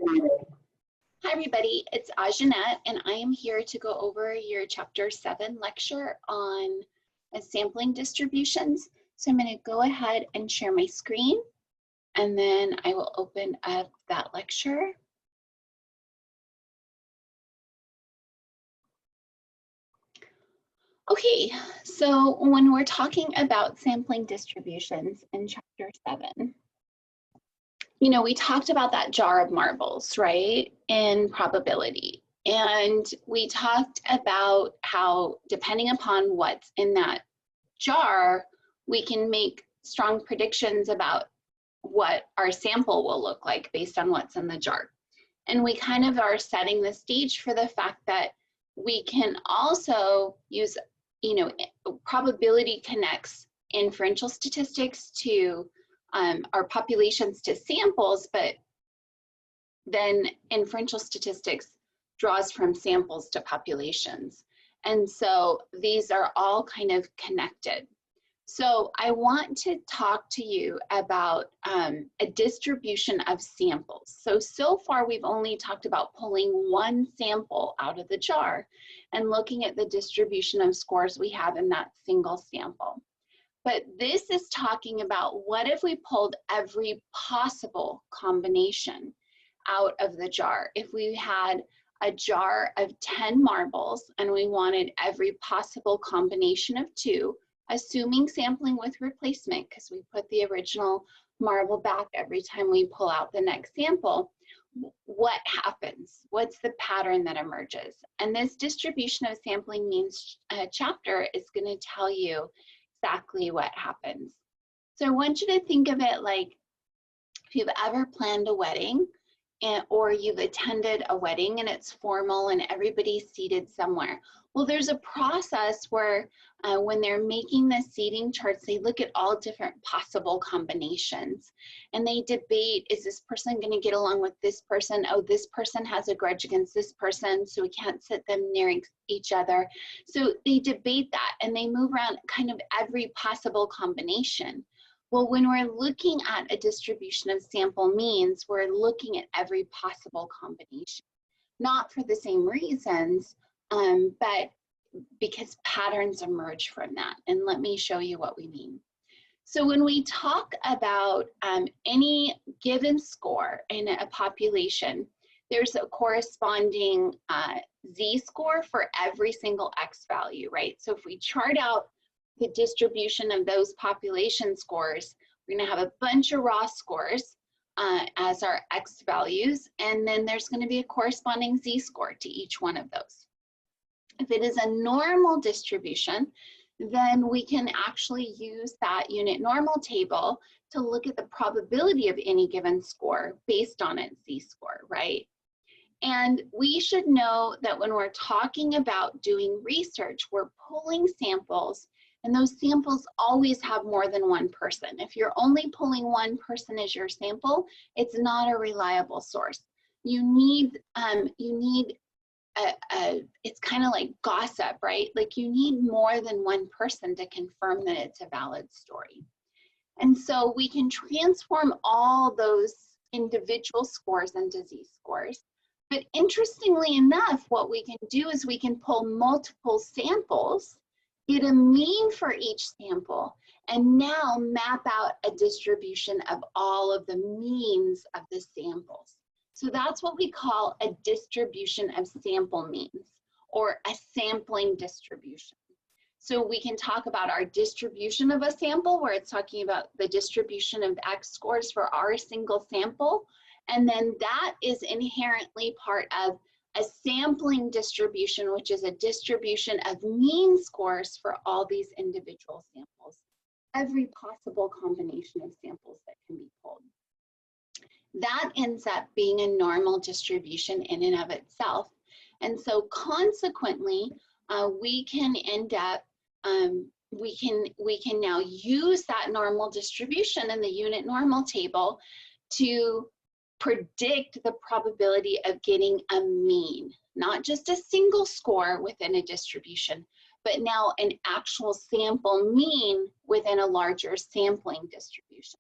Hi everybody, it's Ajanette and I am here to go over your Chapter 7 lecture on sampling distributions. So I'm going to go ahead and share my screen and then I will open up that lecture. Okay, so when we're talking about sampling distributions in Chapter 7, you know, we talked about that jar of marbles, right, in probability. And we talked about how, depending upon what's in that jar, we can make strong predictions about what our sample will look like based on what's in the jar. And we kind of are setting the stage for the fact that we can also use, you know, probability connects inferential statistics to our populations to samples, but then inferential statistics draws from samples to populations. And so these are all kind of connected. So I want to talk to you about a distribution of samples. So far we've only talked about pulling one sample out of the jar and looking at the distribution of scores we have in that single sample. But this is talking about what if we pulled every possible combination out of the jar. If we had a jar of 10 marbles and we wanted every possible combination of 2, assuming sampling with replacement, because we put the original marble back every time we pull out the next sample, what happens? What's the pattern that emerges? And this distribution of sampling means chapter is going to tell you exactly what happens. So I want you to think of it like if you've ever planned a wedding or you've attended a wedding and it's formal and everybody's seated somewhere. Well, there's a process where when they're making the seating charts, they look at all different possible combinations and they debate, is this person going to get along with this person? Oh, this person has a grudge against this person, so we can't sit them near each other. So they debate that and they move around kind of every possible combination. Well, when we're looking at a distribution of sample means, we're looking at every possible combination, not for the same reasons, but because patterns emerge from that. And let me show you what we mean. So when we talk about any given score in a population, there's a corresponding z-score for every single x value, right? So if we chart out the distribution of those population scores, we're going to have a bunch of raw scores as our x values, and then there's going to be a corresponding z-score to each one of those. If it is a normal distribution, then we can actually use that unit normal table to look at the probability of any given score based on its z-score, right? And we should know that when we're talking about doing research, we're pulling samples, and those samples always have more than one person. If you're only pulling one person as your sample, it's not a reliable source. You need it's kind of like gossip, right? Like you need more than one person to confirm that it's a valid story. And so we can transform all those individual scores into z-scores. But interestingly enough, what we can do is we can pull multiple samples, get a mean for each sample, and now map out a distribution of all of the means of the samples. So that's what we call a distribution of sample means, or a sampling distribution. So we can talk about our distribution of a sample, where it's talking about the distribution of x scores for our single sample. And then that is inherently part of a sampling distribution, which is a distribution of mean scores for all these individual samples, every possible combination of samples that can be pulled. That ends up being a normal distribution in and of itself. And so consequently, we can end up, we can now use that normal distribution in the unit normal table to predict the probability of getting a mean, not just a single score within a distribution, but now an actual sample mean within a larger sampling distribution.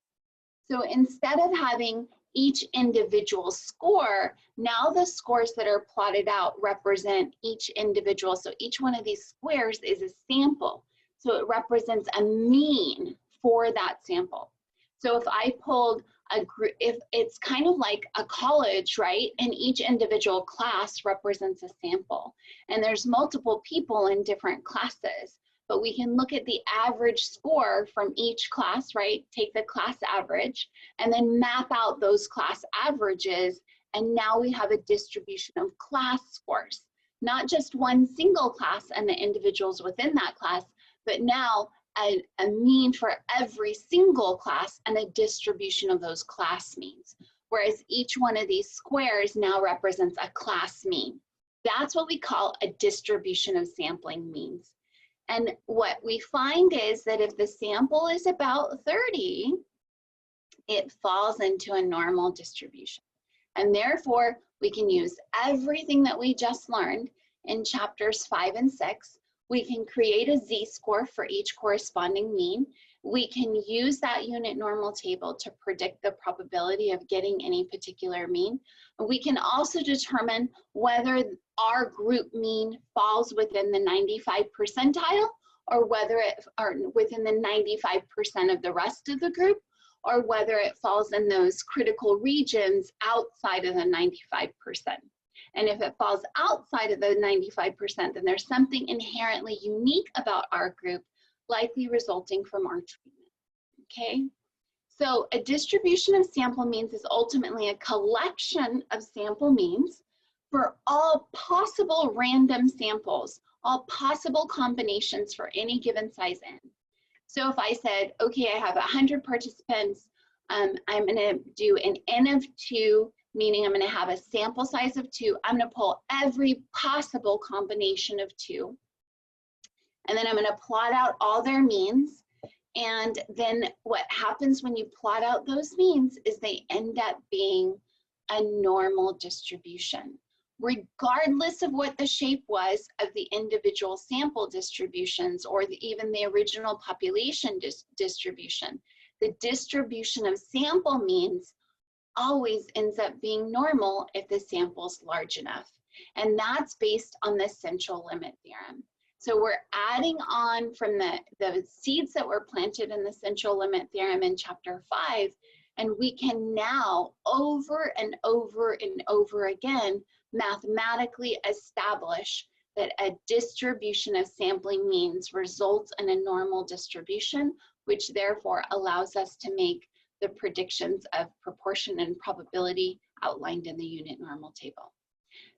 So instead of having each individual score, now the scores that are plotted out represent each individual. So each one of these squares is a sample. So it represents a mean for that sample. So if I pulled a group, if it's kind of like a college, right? And each individual class represents a sample. And there's multiple people in different classes, but we can look at the average score from each class, right? Take the class average and then map out those class averages. And now we have a distribution of class scores, not just one single class and the individuals within that class, but now a mean for every single class and a distribution of those class means. Whereas each one of these squares now represents a class mean. That's what we call a distribution of sampling means. And what we find is that if the sample is about 30, it falls into a normal distribution. And therefore, we can use everything that we just learned in chapters 5 and 6. We can create a z-score for each corresponding mean. We can use that unit normal table to predict the probability of getting any particular mean. We can also determine whether our group mean falls within the 95 percentile or whether it are within the 95% of the rest of the group, or whether it falls in those critical regions outside of the 95%. And if it falls outside of the 95%, then there's something inherently unique about our group, likely resulting from our treatment, okay? So a distribution of sample means is ultimately a collection of sample means for all possible random samples, all possible combinations for any given size n. So if I said, okay, I have 100 participants, I'm gonna do an n of 2, meaning I'm going to have a sample size of 2. I'm going to pull every possible combination of 2. And then I'm going to plot out all their means. And then what happens when you plot out those means is they end up being a normal distribution. Regardless of what the shape was of the individual sample distributions or even the original population distribution, the distribution of sample means always ends up being normal if the sample's large enough. And that's based on the central limit theorem. So we're adding on from the seeds that were planted in the central limit theorem in chapter 5, and we can now over and over and over again mathematically establish that a distribution of sampling means results in a normal distribution, which therefore allows us to make the predictions of proportion and probability outlined in the unit normal table.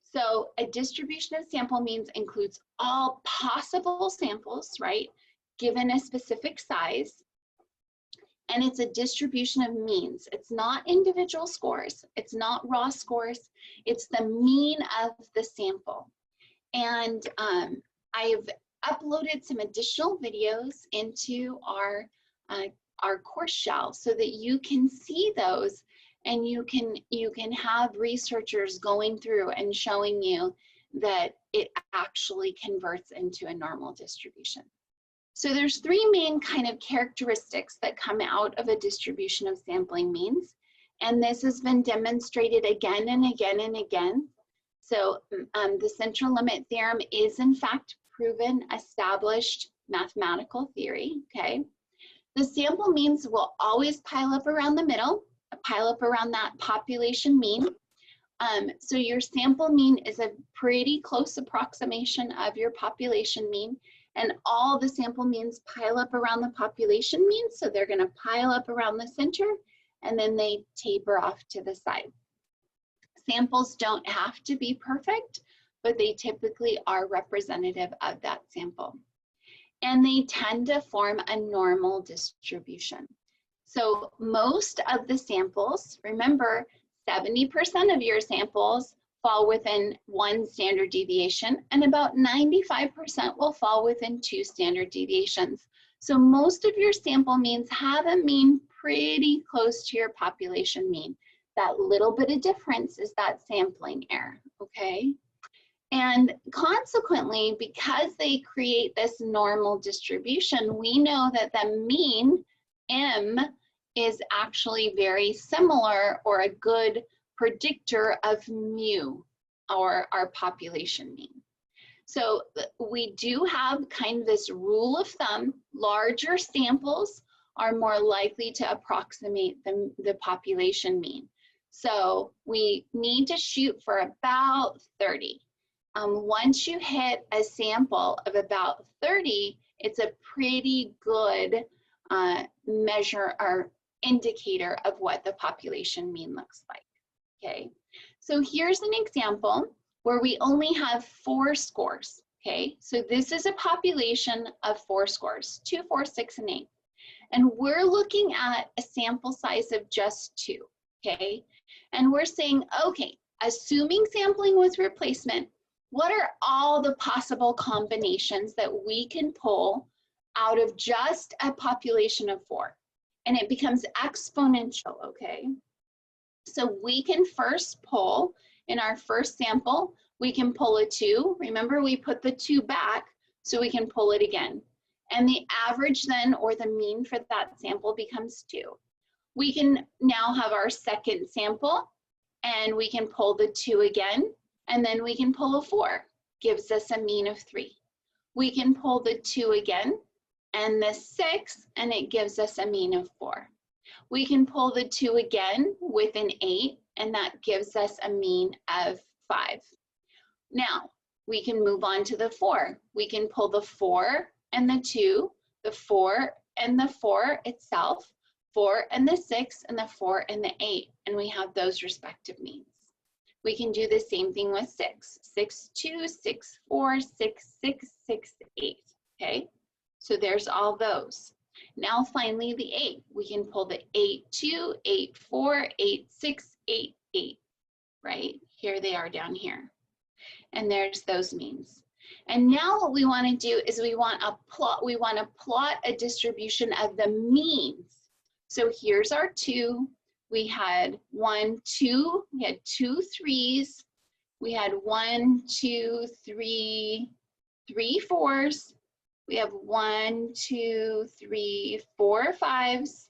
So a distribution of sample means includes all possible samples, right, given a specific size. And it's a distribution of means. It's not individual scores. It's not raw scores. It's the mean of the sample. And I've uploaded some additional videos into our course shell so that you can see those, and you can have researchers going through and showing you that it actually converts into a normal distribution. So there's 3 main kind of characteristics that come out of a distribution of sampling means, and this has been demonstrated again and again and again. So the central limit theorem is in fact proven, established mathematical theory, okay? The sample means will always pile up around the middle, pile up around that population mean. So your sample mean is a pretty close approximation of your population mean, and all the sample means pile up around the population mean, so they're going to pile up around the center, and then they taper off to the side. Samples don't have to be perfect, but they typically are representative of that sample. And they tend to form a normal distribution. So most of the samples, remember, 70% of your samples fall within 1 standard deviation, and about 95% will fall within 2 standard deviations. So most of your sample means have a mean pretty close to your population mean. That little bit of difference is that sampling error, okay? And consequently, because they create this normal distribution, we know that the mean, M, is actually very similar or a good predictor of mu, or our population mean. So we do have kind of this rule of thumb: larger samples are more likely to approximate the population mean. So we need to shoot for about 30. Once you hit a sample of about 30, it's a pretty good measure or indicator of what the population mean looks like, okay? So here's an example where we only have 4 scores, okay? So this is a population of 4 scores, 2, 4, 6, and 8. And we're looking at a sample size of just 2, okay? And we're saying, okay, assuming sampling with replacement, what are all the possible combinations that we can pull out of just a population of 4? And it becomes exponential, okay? So we can first pull, in our first sample, we can pull a 2. Remember, we put the 2 back, so we can pull it again. And the average then, or the mean for that sample, becomes 2. We can now have our second sample, and we can pull the 2 again, and then we can pull a 4, gives us a mean of 3. We can pull the 2 again, and the 6, and it gives us a mean of 4. We can pull the 2 again with an 8, and that gives us a mean of 5. Now, we can move on to the 4. We can pull the 4 and the 2, the 4 and the 4 itself, 4 and the 6, and the 4 and the 8, and we have those respective means. We can do the same thing with 6. 6, 2, 6, 4, 6, 6, 6, 8, okay? So there's all those. Now finally the 8. We can pull the 8, 2, 8, 4, 8, 6, 8, 8, right? Here they are down here. And there's those means. And now what we want to do is we want to plot a distribution of the means. So here's our 2. We had 1, 2, we had 2 3s, we had 1, 2, 3, 3 4s, we have 1, 2, 3, 4 5s,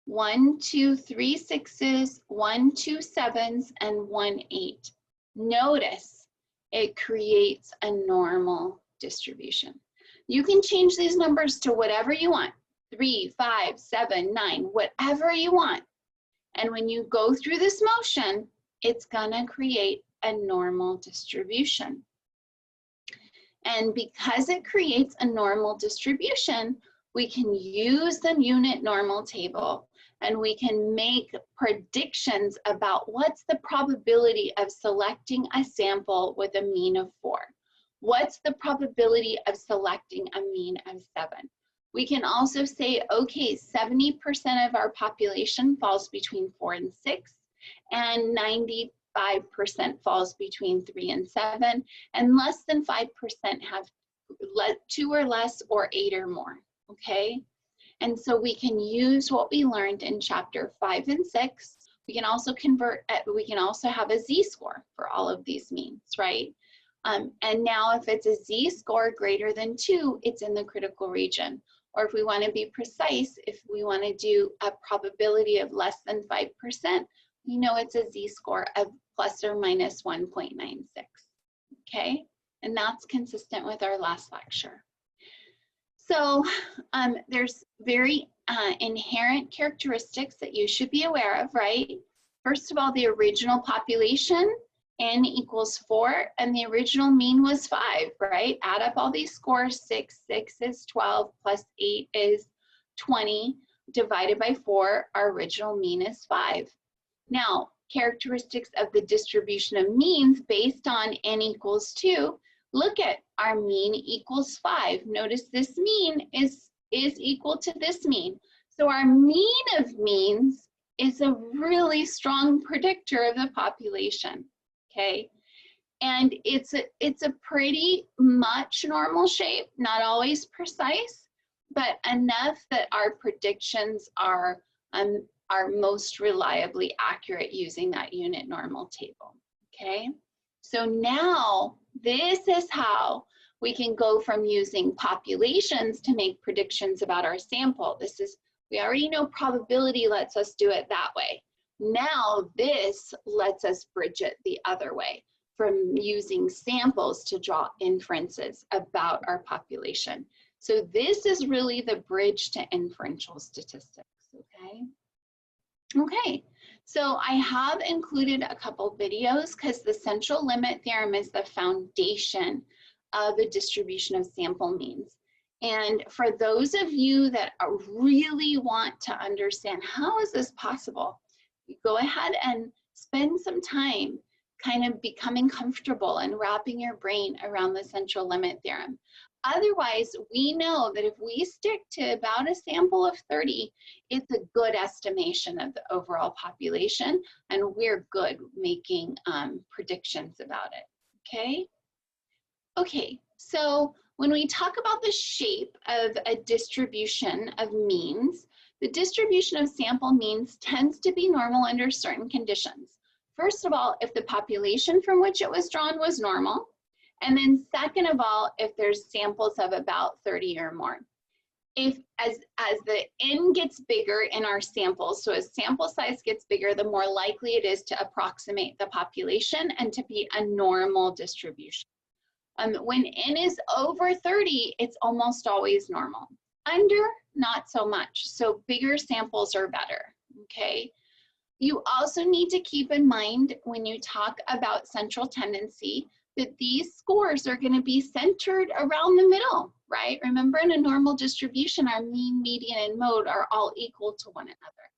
1, 2, 3 6s, 1, 2 7s, and 1 8. Notice it creates a normal distribution. You can change these numbers to whatever you want, 3, 5, 7, 9, whatever you want. And when you go through this motion, it's gonna create a normal distribution. And because it creates a normal distribution, we can use the unit normal table, and we can make predictions about what's the probability of selecting a sample with a mean of 4. What's the probability of selecting a mean of 7? We can also say, okay, 70% of our population falls between 4 and 6, and 95% falls between 3 and 7, and less than 5% have 2 or less or 8 or more, okay? And so we can use what we learned in chapter 5 and 6. We can also we can also have a z-score for all of these means, right? And now if it's a z-score greater than 2, it's in the critical region. Or if we want to be precise, if we want to do a probability of less than 5%, we know it's a z-score of plus or minus 1.96, okay? And that's consistent with our last lecture. So there's very inherent characteristics that you should be aware of, right? First of all, the original population, n equals 4, and the original mean was 5, right? Add up all these scores, 6 is 12, plus 8 is 20, divided by 4, our original mean is 5. Now, characteristics of the distribution of means based on n equals 2, look at our mean equals 5. Notice this mean is equal to this mean. So our mean of means is a really strong predictor of the population, okay? And it's a pretty much normal shape, not always precise, but enough that our predictions are most reliably accurate using that unit normal table, okay? So now this is how we can go from using populations to make predictions about our sample. This is We already know probability lets us do it that way. Now this lets us bridge it the other way, from using samples to draw inferences about our population. So this is really the bridge to inferential statistics, okay? Okay, so I have included a couple videos because the central limit theorem is the foundation of a distribution of sample means. And for those of you that really want to understand how is this possible, go ahead and spend some time kind of becoming comfortable and wrapping your brain around the central limit theorem. Otherwise, we know that if we stick to about a sample of 30, it's a good estimation of the overall population, and we're good making predictions about it, okay? Okay, so when we talk about the shape of a distribution of means, the distribution of sample means tends to be normal under certain conditions. First of all, if the population from which it was drawn was normal, and then second of all, if there's samples of about 30 or more. If as the N gets bigger in our samples, so as sample size gets bigger, the more likely it is to approximate the population and to be a normal distribution. When N is over 30, it's almost always normal. Under, not so much. So bigger samples are better, okay? You also need to keep in mind when you talk about central tendency that these scores are going to be centered around the middle, right? Remember, in a normal distribution, our mean, median, and mode are all equal to one another.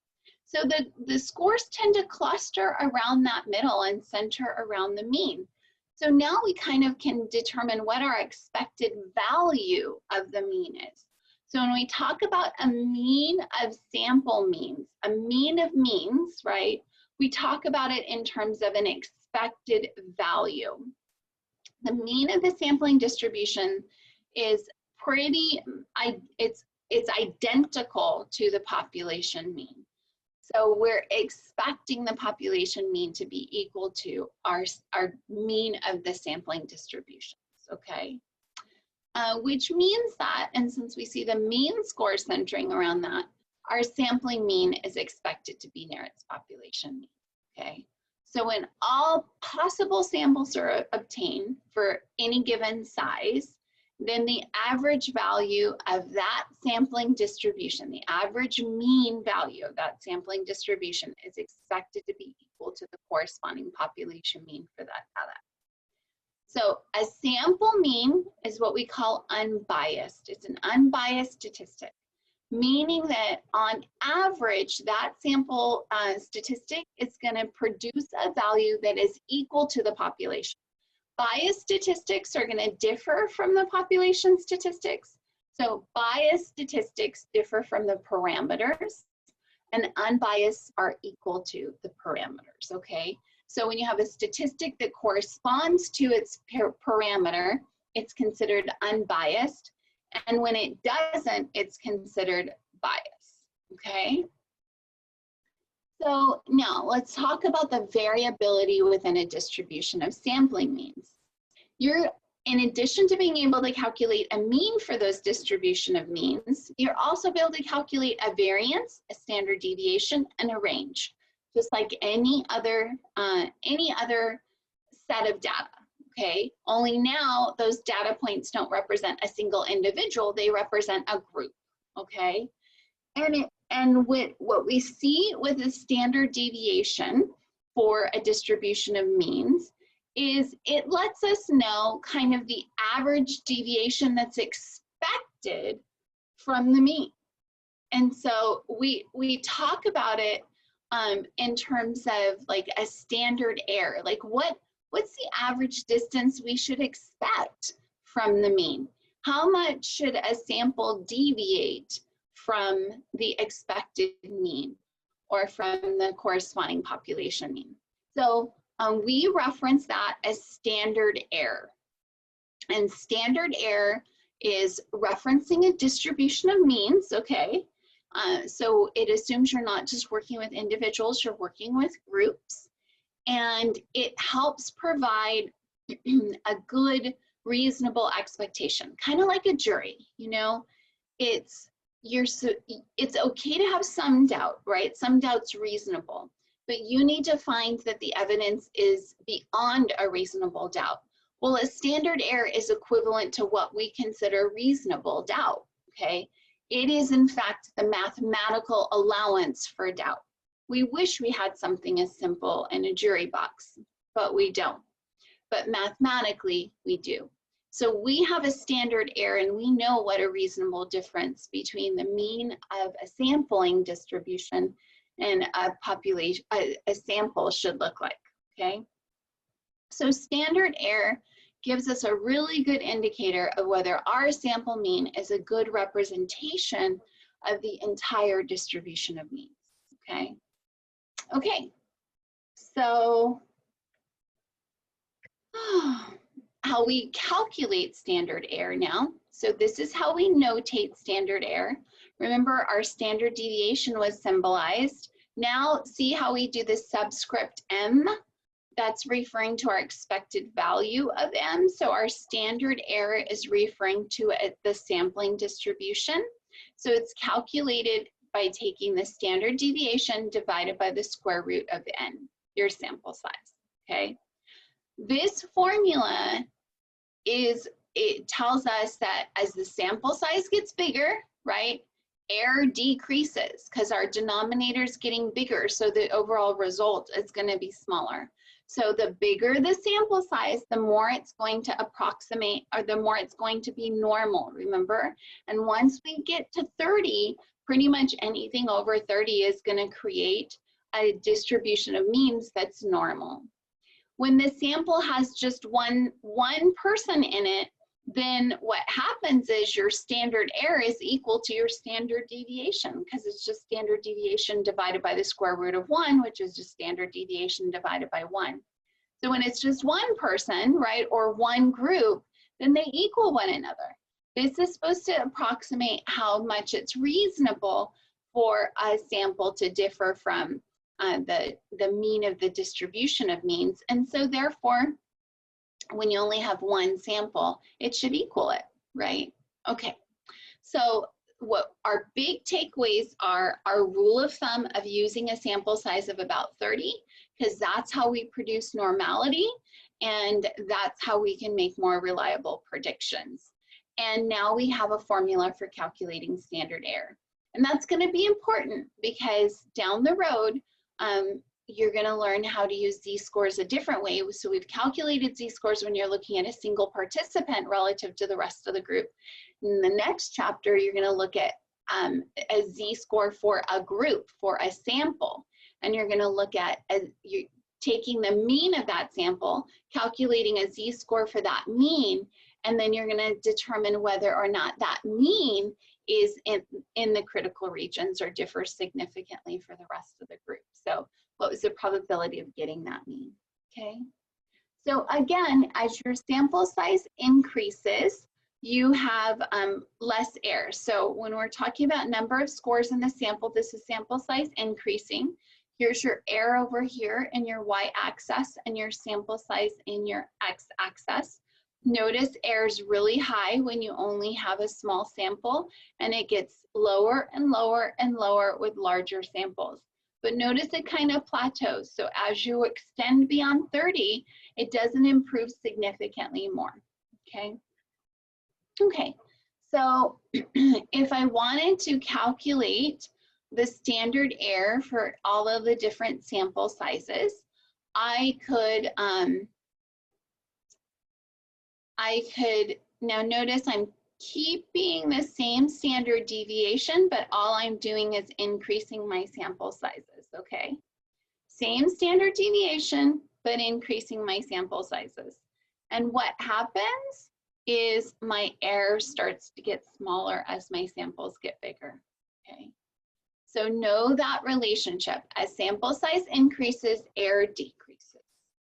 So the scores tend to cluster around that middle and center around the mean. So now we kind of can determine what our expected value of the mean is. So when we talk about a mean of sample means, a mean of means, right? We talk about it in terms of an expected value. The mean of the sampling distribution is it's identical to the population mean. So we're expecting the population mean to be equal to our mean of the sampling distributions, okay? Which means that, and since we see the mean score centering around that, our sampling mean is expected to be near its population mean, okay? So when all possible samples are obtained for any given size, then the average value of that sampling distribution, the average mean value of that sampling distribution is expected to be equal to the corresponding population mean for that data. So a sample mean is what we call unbiased. It's an unbiased statistic, meaning that on average, that sample statistic is going to produce a value that is equal to the population. Biased statistics are going to differ from the population statistics. So biased statistics differ from the parameters, and unbiased are equal to the parameters, okay? So when you have a statistic that corresponds to its parameter, it's considered unbiased. And when it doesn't, it's considered biased, okay? So now let's talk about the variability within a distribution of sampling means. In addition to being able to calculate a mean for those distribution of means, you're also able to calculate a variance, a standard deviation, and a range, just like any other set of data, okay? Only now those data points don't represent a single individual, they represent a group, okay? And what we see with a standard deviation for a distribution of means is it lets us know kind of the average deviation that's expected from the mean. And so we talk about it in terms of like a standard error, like what's the average distance we should expect from the mean? How much should a sample deviate from the expected mean or from the corresponding population mean? So we reference that as standard error. And standard error is referencing a distribution of means, okay? So it assumes you're not just working with individuals, you're working with groups. And it helps provide a good, reasonable expectation, kind of like a jury, you know? It's it's okay to have some doubt, right? Some doubt's reasonable, but you need to find that the evidence is beyond a reasonable doubt. Well, a standard error is equivalent to what we consider reasonable doubt, okay? It is in fact the mathematical allowance for doubt. We wish we had something as simple in a jury box, but we don't. But mathematically, we do. So we have a standard error and we know what a reasonable difference between the mean of a sampling distribution and a population, a sample should look like, okay? So standard error gives us a really good indicator of whether our sample mean is a good representation of the entire distribution of means, okay? Okay, so how we calculate standard error now. So this is how we notate standard error. Remember, our standard deviation was symbolized. Now see how we do the subscript m? That's referring to our expected value of m. So our standard error is referring to the sampling distribution. So it's calculated by taking the standard deviation divided by the square root of n, your sample size, okay? This formula it tells us that as the sample size gets bigger, right, error decreases because our denominator is getting bigger, so the overall result is going to be smaller. So the bigger the sample size, the more it's going to approximate, or the more it's going to be normal, remember? And once we get to 30, pretty much anything over 30 is going to create a distribution of means that's normal. When the sample has just one person in it, then what happens is your standard error is equal to your standard deviation, because it's just standard deviation divided by the square root of 1, which is just standard deviation divided by 1. So when it's just one person, right, or one group, then they equal one another. This is supposed to approximate how much it's reasonable for a sample to differ from the mean of the distribution of means. And so therefore, when you only have one sample, it should equal it, right? Okay, so what our big takeaways are our rule of thumb of using a sample size of about 30, because that's how we produce normality, and that's how we can make more reliable predictions. And now we have a formula for calculating standard error. And that's going to be important because down the road, you're going to learn how to use z-scores a different way. So we've calculated z-scores when you're looking at a single participant relative to the rest of the group. In the next chapter, you're going to look at a z-score for a group, for a sample. And you're going to look at you taking the mean of that sample, calculating a z-score for that mean, and then you're going to determine whether or not that mean is in the critical regions or differs significantly for the rest of the group. So what was the probability of getting that mean, okay? So again, as your sample size increases, you have less error. So when we're talking about number of scores in the sample, this is sample size increasing. Here's your error over here in your y-axis and your sample size in your x-axis. Notice error is really high when you only have a small sample, and it gets lower and lower and lower with larger samples. But notice it kind of plateaus. So as you extend beyond 30, it doesn't improve significantly more, okay? Okay, so if I wanted to calculate the standard error for all of the different sample sizes, I could now notice I'm keeping the same standard deviation, but all I'm doing is increasing my sample sizes, okay? Same standard deviation, but increasing my sample sizes. And what happens is my error starts to get smaller as my samples get bigger, okay? So know that relationship. As sample size increases, error decreases,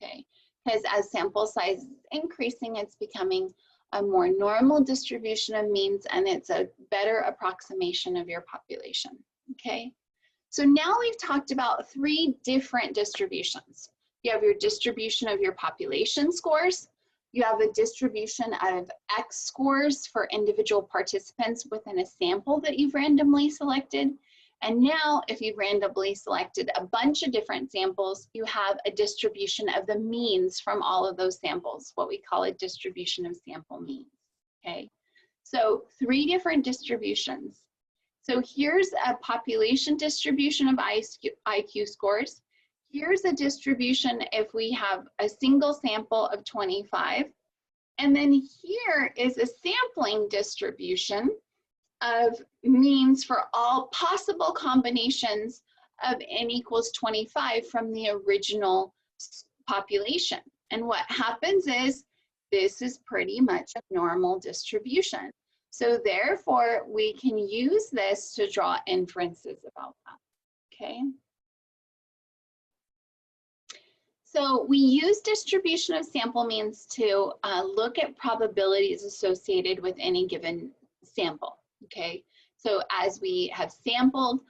okay? Because as sample size is increasing, it's becoming a more normal distribution of means, and it's a better approximation of your population, okay? So now we've talked about 3 different distributions. You have your distribution of your population scores, You have a distribution of X scores for individual participants within a sample that you've randomly selected. And now, if you've randomly selected a bunch of different samples, you have a distribution of the means from all of those samples, what we call a distribution of sample means, okay? So 3 different distributions. So here's a population distribution of IQ scores. Here's a distribution if we have a single sample of 25. And then here is a sampling distribution of means for all possible combinations of n equals 25 from the original population. And what happens is this is pretty much a normal distribution. So therefore, we can use this to draw inferences about that, okay? So we use distribution of sample means to look at probabilities associated with any given sample, okay? So as we have sampled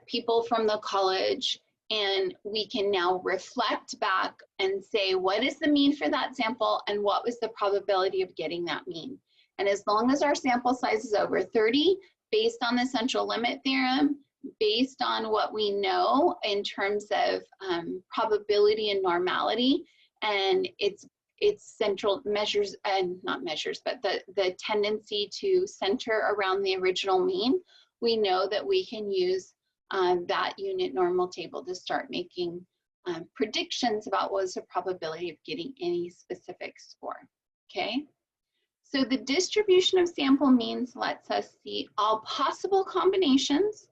people from the college, and we can now reflect back and say, what is the mean for that sample and what was the probability of getting that mean? And as long as our sample size is over 30, based on the central limit theorem, based on what we know in terms of probability and normality, and its central measures, and not measures, but the tendency to center around the original mean, we know that we can use that unit normal table to start making predictions about what is the probability of getting any specific score, okay? So the distribution of sample means lets us see all possible combinations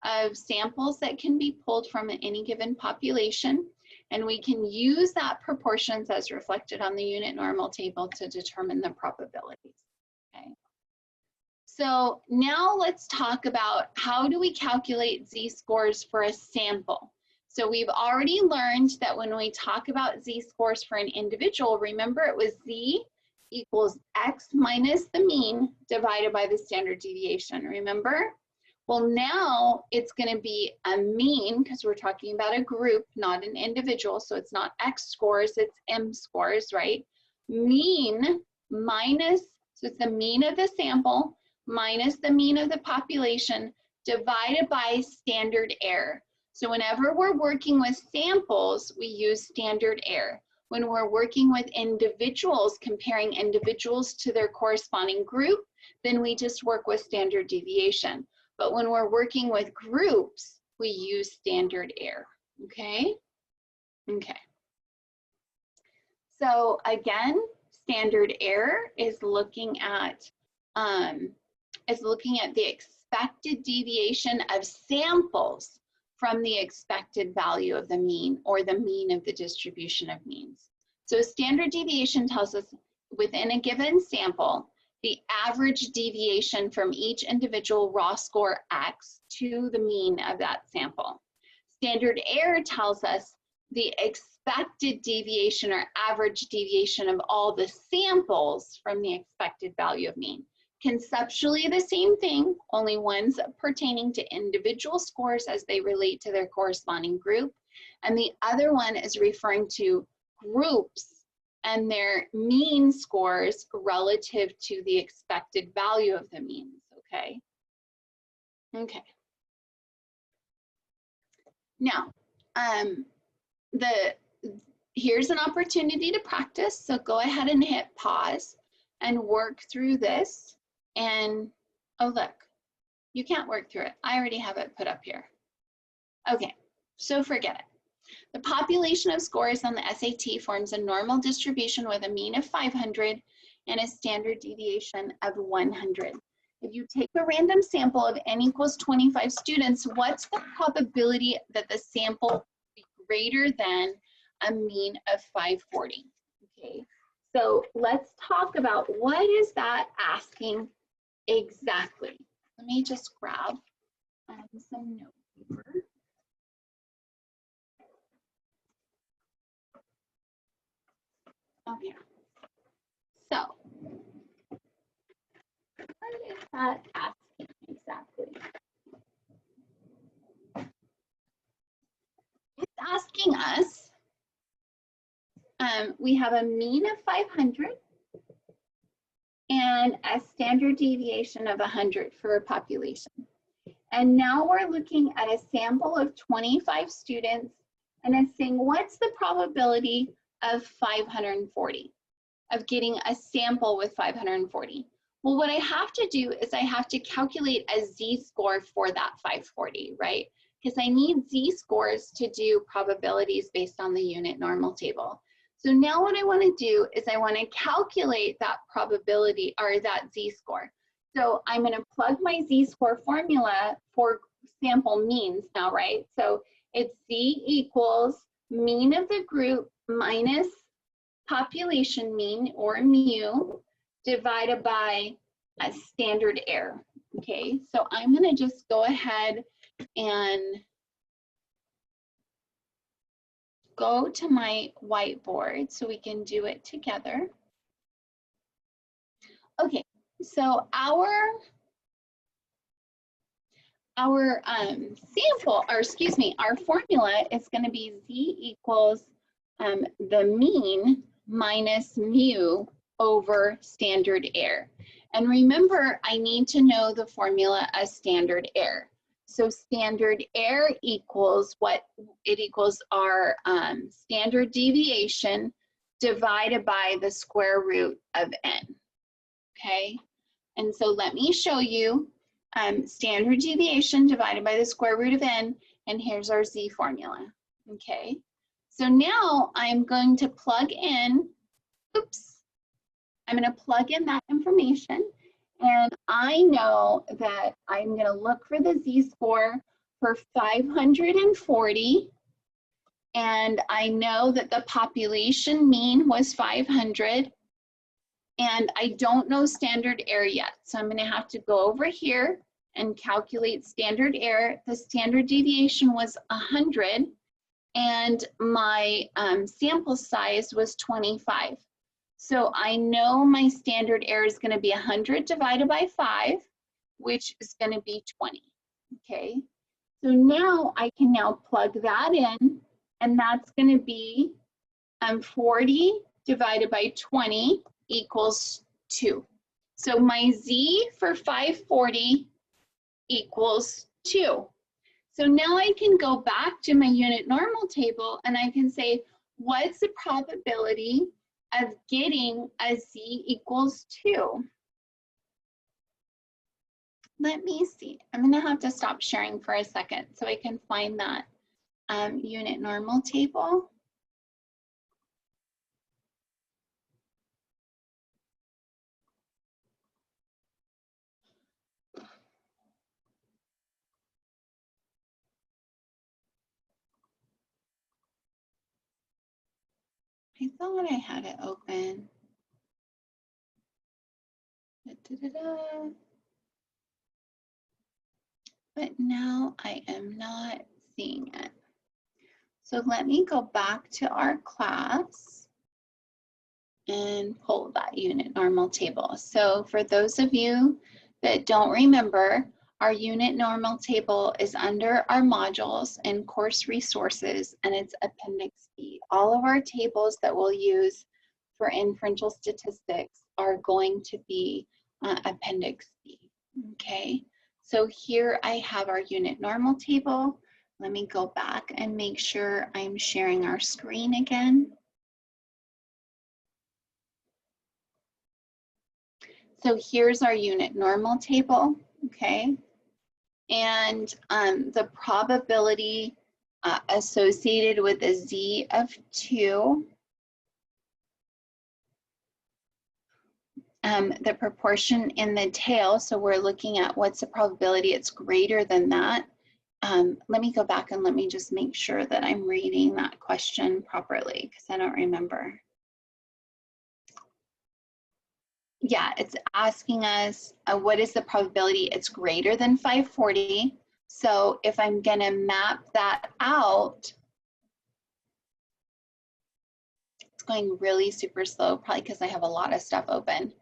of samples that can be pulled from any given population, and we can use that proportions as reflected on the unit normal table to determine the probabilities, okay? So now let's talk about how do we calculate z-scores for a sample. So we've already learned that when we talk about z-scores for an individual, remember it was z equals x minus the mean divided by the standard deviation, remember? Well, now it's going to be a mean because we're talking about a group, not an individual. So it's not x scores, it's m scores, right? Mean minus, so it's the mean of the sample minus the mean of the population divided by standard error. So whenever we're working with samples, we use standard error. When we're working with individuals, comparing individuals to their corresponding group, then we just work with standard deviation. But when we're working with groups, we use standard error, okay? Okay. So again, standard error is looking at the expected deviation of samples from the expected value of the mean or the mean of the distribution of means. So standard deviation tells us within a given sample, the average deviation from each individual raw score X to the mean of that sample. Standard error tells us the expected deviation or average deviation of all the samples from the expected value of mean. Conceptually the same thing, only one's pertaining to individual scores as they relate to their corresponding group, and the other one is referring to groups and their mean scores relative to the expected value of the means, okay? Okay. Now, here's an opportunity to practice, so go ahead and hit pause and work through this. And, oh look, you can't work through it. I already have it put up here. Okay, so forget it. The population of scores on the SAT forms a normal distribution with a mean of 500 and a standard deviation of 100. If you take a random sample of n equals 25 students, what's the probability that the sample will be greater than a mean of 540? Okay, so let's talk about what is that asking exactly. Let me just grab some note paper. Okay, so what is that asking exactly? It's asking us we have a mean of 500 and a standard deviation of 100 for a population. And now we're looking at a sample of 25 students and it's saying, what's the probability of 540, of getting a sample with 540? Well, what I have to do is I have to calculate a z-score for that 540, right? Because I need z-scores to do probabilities based on the unit normal table. So now what I want to do is I want to calculate that probability or that z-score. So I'm going to plug my z-score formula for sample means now, right? So it's z equals mean of the group minus population mean, or mu, divided by a standard error. Okay, so I'm going to just go ahead and go to my whiteboard so we can do it together. Okay, so our sample, or excuse me, our formula is going to be z equals the mean minus mu over standard error. And remember, I need to know the formula of standard error. So standard error equals what? It equals our standard deviation divided by the square root of n. Okay, and so let me show you standard deviation divided by the square root of n, and here's our z formula. Okay, so now I'm going to plug in, I'm going to plug in that information, and I know that I'm going to look for the z-score for 540, and I know that the population mean was 500, and I don't know standard error yet. So I'm going to have to go over here and calculate standard error. The standard deviation was 100, and my sample size was 25. So I know my standard error is going to be 100 divided by 5, which is going to be 20. Okay, so now I can now plug that in, and that's going to be 40 divided by 20 equals 2. So my z for 540 equals 2. So now I can go back to my unit normal table and I can say, what's the probability of getting a z equals 2? Let me see. I'm going to have to stop sharing for a second so I can find that unit normal table. I thought I had it open. But now I am not seeing it. So let me go back to our class and pull that unit normal table. So for those of you that don't remember, our unit normal table is under our modules and course resources, and it's Appendix B. All of our tables that we'll use for inferential statistics are going to be Appendix B, okay? So here I have our unit normal table. Let me go back and make sure I'm sharing our screen again. So here's our unit normal table, okay? And the probability associated with a z of 2, the proportion in the tail, so we're looking at what's the probability it's greater than that. Let me go back and let me just make sure that I'm reading that question properly because I don't remember. Yeah, it's asking us what is the probability it's greater than 540. So if I'm gonna map that out, it's going really super slow, probably because I have a lot of stuff open.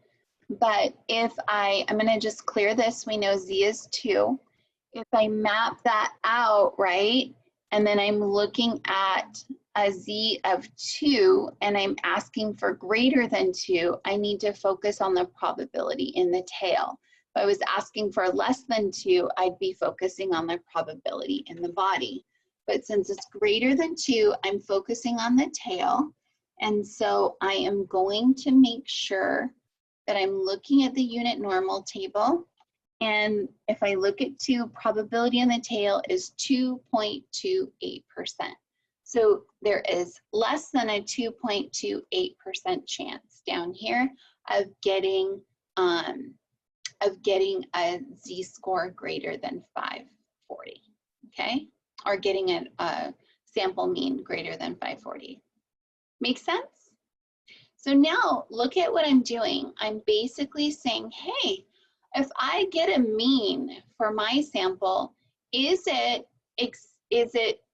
But if I'm gonna just clear this, we know z is 2. If I map that out, right, and then I'm looking at a z of 2 and I'm asking for greater than 2, I need to focus on the probability in the tail. If I was asking for less than 2, I'd be focusing on the probability in the body. But since it's greater than 2, I'm focusing on the tail. And so I am going to make sure that I'm looking at the unit normal table. And if I look at 2, probability in the tail is 2.28%. So there is less than a 2.28% chance down here of getting a z-score greater than 540, okay? Or getting a sample mean greater than 540. Make sense? So now look at what I'm doing. I'm basically saying, hey, if I get a mean for my sample, is it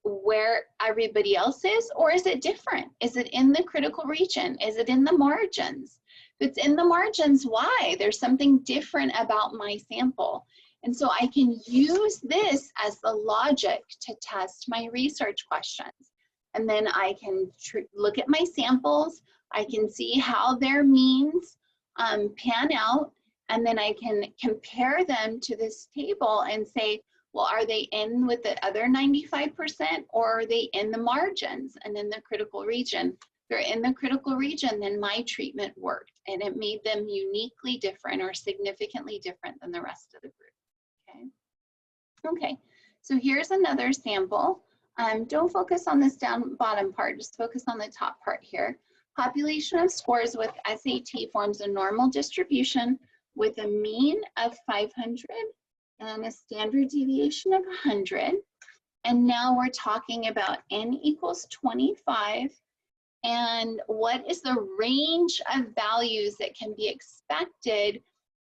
where everybody else is, or is it different? Is it in the critical region? Is it in the margins? If it's in the margins, why? There's something different about my sample. And so I can use this as the logic to test my research questions. And then I can look at my samples. I can see how their means pan out. And then I can compare them to this table and say, well, are they in with the other 95% or are they in the margins and in the critical region? If they're in the critical region, then my treatment worked and it made them uniquely different or significantly different than the rest of the group, okay? Okay, so here's another sample. Don't focus on this bottom part, just focus on the top part here. Population of scores with SAT forms a normal distribution with a mean of 500 and a standard deviation of 100. And now we're talking about n equals 25. And what is the range of values that can be expected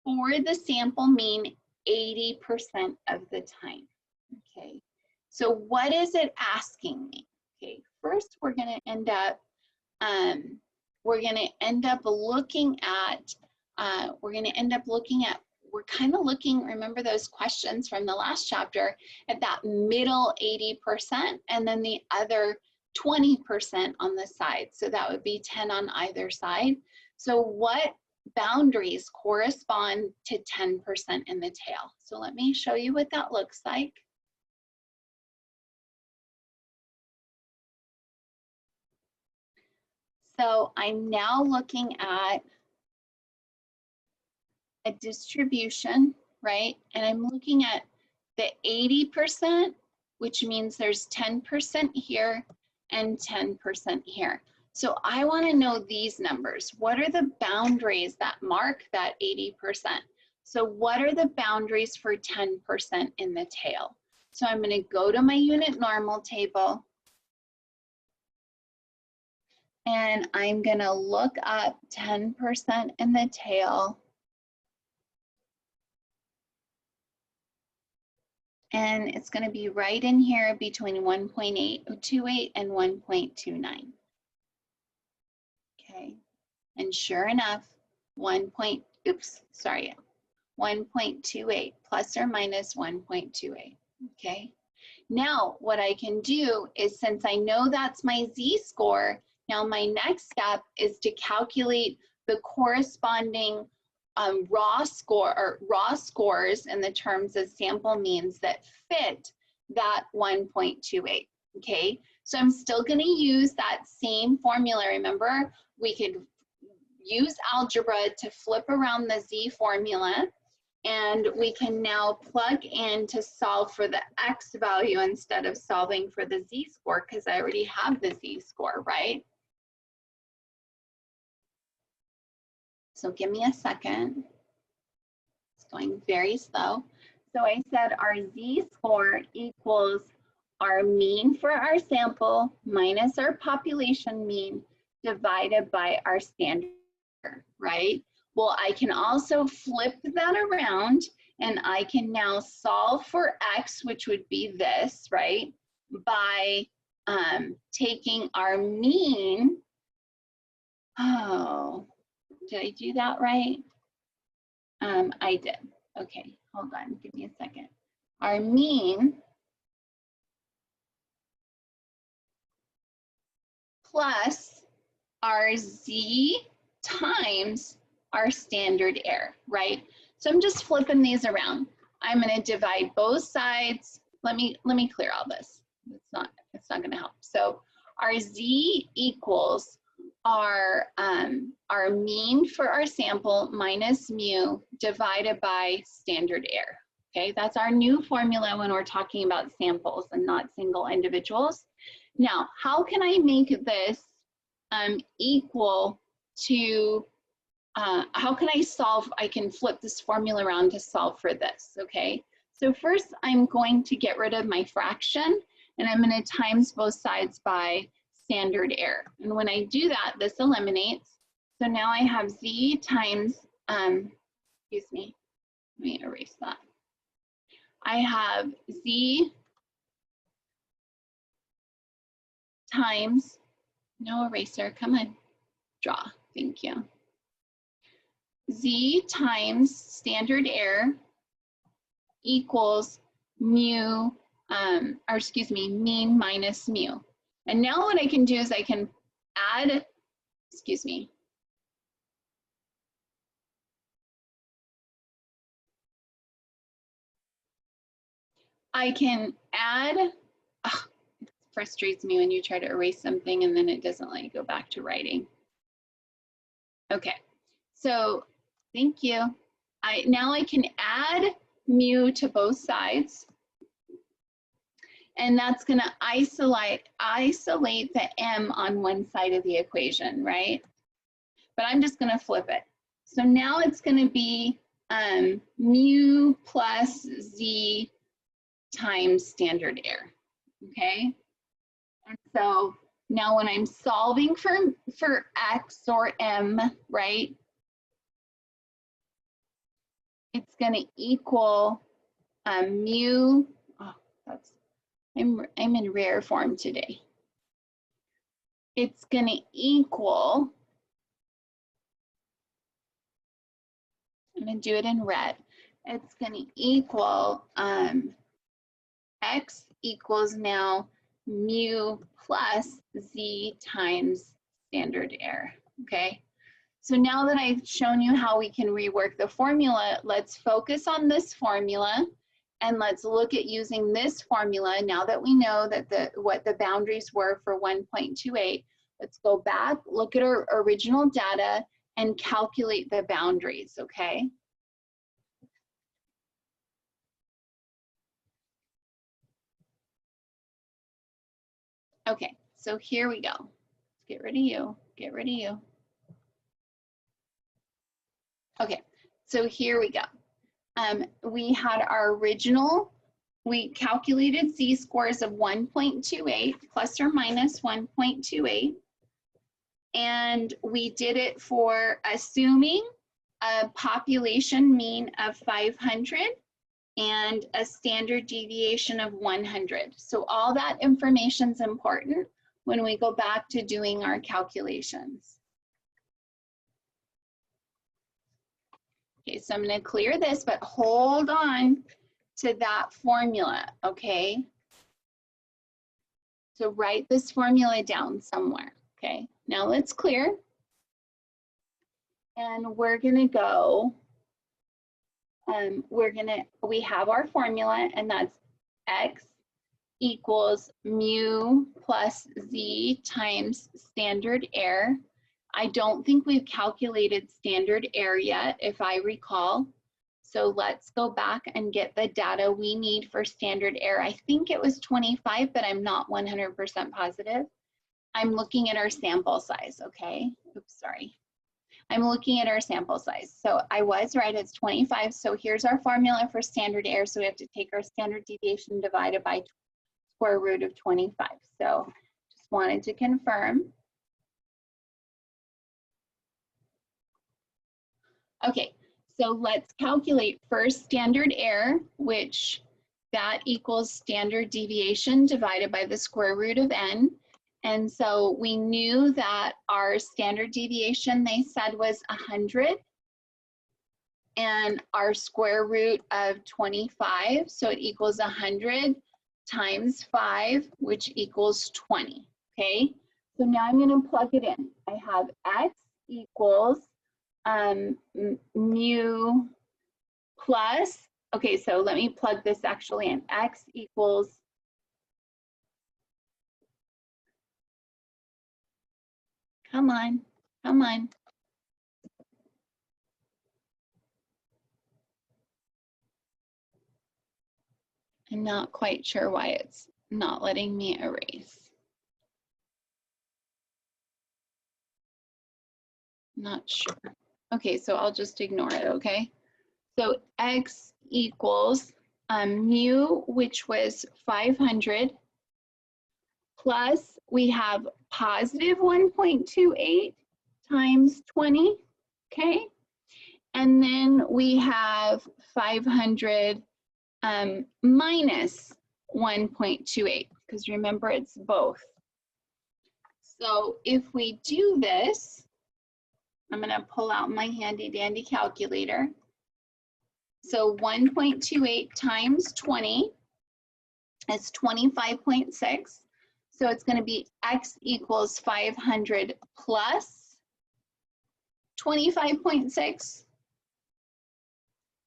for the sample mean 80% of the time? Okay, so what is it asking me? Okay, first we're going to end up looking at we're kind of looking, remember those questions from the last chapter, at that middle 80% and then the other 20% on the side. So that would be 10 on either side. So what boundaries correspond to 10% in the tail? So let me show you what that looks like. So I'm now looking at a distribution, right? And I'm looking at the 80%, which means there's 10% here and 10% here. So I want to know these numbers. What are the boundaries that mark that 80%? So what are the boundaries for 10% in the tail? So I'm going to go to my unit normal table and I'm going to look up 10% in the tail. And it's going to be right in here between 1.828 and 1.29. Okay, and sure enough, 1.28 plus or minus 1.28. Okay, now what I can do is, since I know that's my z-score, now my next step is to calculate the corresponding raw scores in the terms of sample means that fit that 1.28, okay? So I'm still gonna use that same formula. Remember, we could use algebra to flip around the z formula, and we can now plug in to solve for the x value instead of solving for the z-score, because I already have the z-score, right? So give me a second. It's going very slow. So I said our z-score equals our mean for our sample minus our population mean divided by our standard, right? Well, I can also flip that around and I can now solve for x, which would be this, right? By taking our mean. Oh, did I do that right? I did. Okay, hold on, give me a second. Our mean plus our Z times our standard error, right? So I'm just flipping these around. I'm going to divide both sides. Let me clear all this. It's not going to help. So our Z equals our mean for our sample minus mu divided by standard error. Okay, that's our new formula when we're talking about samples and not single individuals. Now, how can I make this equal to, how can I solve, I can flip this formula around to solve for this, okay? So first I'm going to get rid of my fraction and I'm going to times both sides by standard error. And when I do that, this eliminates. So now I have Z times, excuse me, let me erase that. I have Z times, no eraser, come on, draw, thank you. Z times standard error equals mu, or excuse me, mean minus mu. And now what I can do is I can add, excuse me, I can add, oh, it frustrates me when you try to erase something and then it doesn't let you go back to writing. Okay, so thank you. Now I can add mu to both sides. And that's going to isolate the m on one side of the equation, right? But I'm just going to flip it. So now it's going to be mu plus z times standard error, okay? And so now when I'm solving for x or m, right, it's going to equal mu, oh, that's, I'm in rare form today. It's going to equal, I'm going to do it in red. It's going to equal x equals now mu plus z times standard error, okay? So now that I've shown you how we can rework the formula, let's focus on this formula and let's look at using this formula now that we know that what the boundaries were for 1.28. Let's go back, look at our original data and calculate the boundaries, okay? Okay, so here we go. Let's get rid of you, get rid of you. Okay, so here we go. We had our original, we calculated z-scores of 1.28 plus or minus 1.28. And we did it for assuming a population mean of 500 and a standard deviation of 100. So all that information is important when we go back to doing our calculations. Okay, so I'm going to clear this, but hold on to that formula, okay? So write this formula down somewhere, okay? Now let's clear. And we're going to go, we have our formula, and that's x equals mu plus z times standard error. I don't think we've calculated standard error yet, if I recall. So let's go back and get the data we need for standard error. I think it was 25, but I'm not 100% positive. I'm looking at our sample size, okay? Oops, sorry. I'm looking at our sample size. So I was right, it's 25. So here's our formula for standard error. So we have to take our standard deviation divided by square root of 25. So just wanted to confirm. Okay, so let's calculate first standard error, which that equals standard deviation divided by the square root of n. And so we knew that our standard deviation, they said, was 100 and our square root of 25. So it equals 100 times 5, which equals 20, okay? So now I'm going to plug it in. I have x equals mu plus, okay, so let me plug this actually in. X equals come on. I'm not quite sure why it's not letting me erase. Not sure. Okay, so I'll just ignore it, okay? So x equals mu, which was 500, plus we have positive 1.28 times 20, okay? And then we have 500 minus 1.28, because remember it's both. So if we do this, I'm going to pull out my handy dandy calculator. So 1.28 times 20 is 25.6. So it's going to be x equals 500 plus 25.6.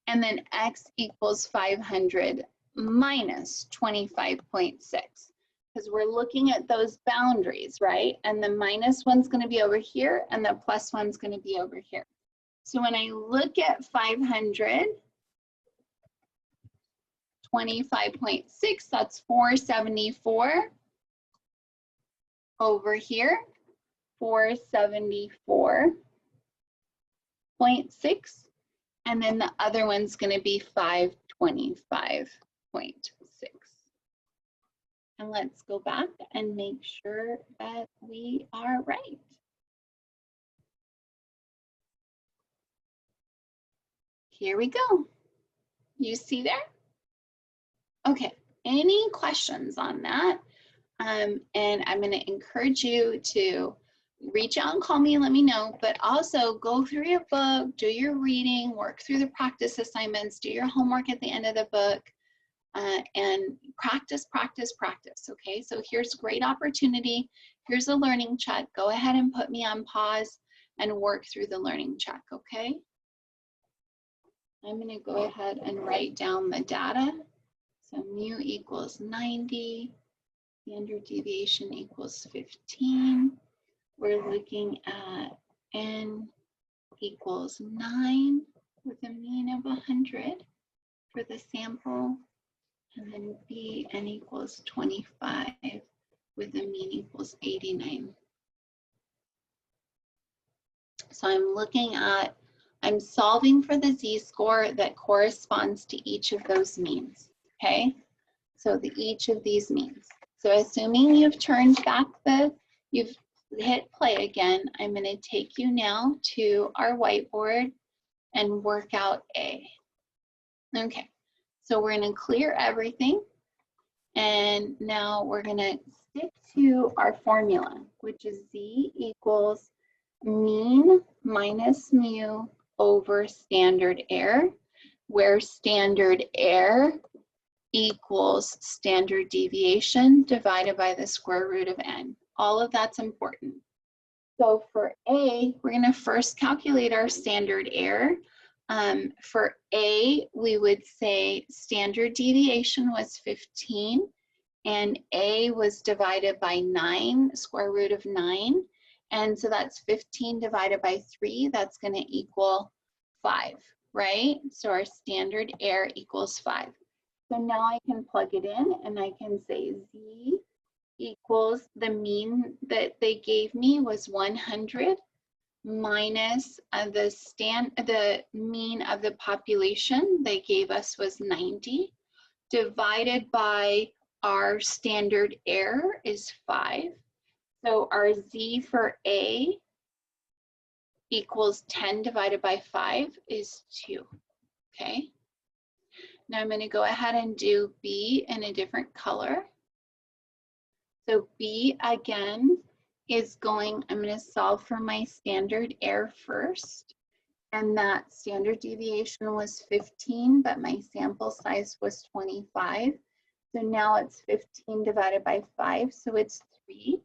And then x equals 500 minus 25.6. Because we're looking at those boundaries, right? And the minus one's going to be over here, and the plus one's going to be over here. So when I look at 500, 25.6, that's 474 over here, 474.6, and then the other one's going to be 525.6. And let's go back and make sure that we are right. Here we go. You see there? Okay, any questions on that? And I'm going to encourage you to reach out and call me and let me know, but also go through your book, do your reading, work through the practice assignments, do your homework at the end of the book, and practice, practice, practice, okay? So here's a great opportunity. Here's a learning check. Go ahead and put me on pause and work through the learning check, okay? I'm going to go ahead and write down the data. So mu equals 90, standard deviation equals 15. We're looking at n equals 9 with a mean of 100 for the sample, and then b n equals 25 with a mean equals 89. So I'm solving for the z-score that corresponds to each of those means, okay? So each of these means. So assuming you've turned back you've hit play again, I'm going to take you now to our whiteboard and work out A. Okay, so we're going to clear everything, and now we're going to stick to our formula, which is z equals mean minus mu over standard error, where standard error equals standard deviation divided by the square root of n. All of that's important. So for A, we're going to first calculate our standard error. For A, we would say standard deviation was 15, and A was divided by 9, square root of 9. And so that's 15 divided by 3, that's going to equal 5, right? So our standard error equals 5. So now I can plug it in and I can say z equals the mean that they gave me was 100 minus the mean of the population they gave us was 90, divided by our standard error is 5. So our z for A equals 10 divided by 5 is 2, okay? Now I'm going to go ahead and do B in a different color. So B again is I'm going to solve for my standard error first. And that standard deviation was 15, but my sample size was 25. So now it's 15 divided by 5, so it's 3.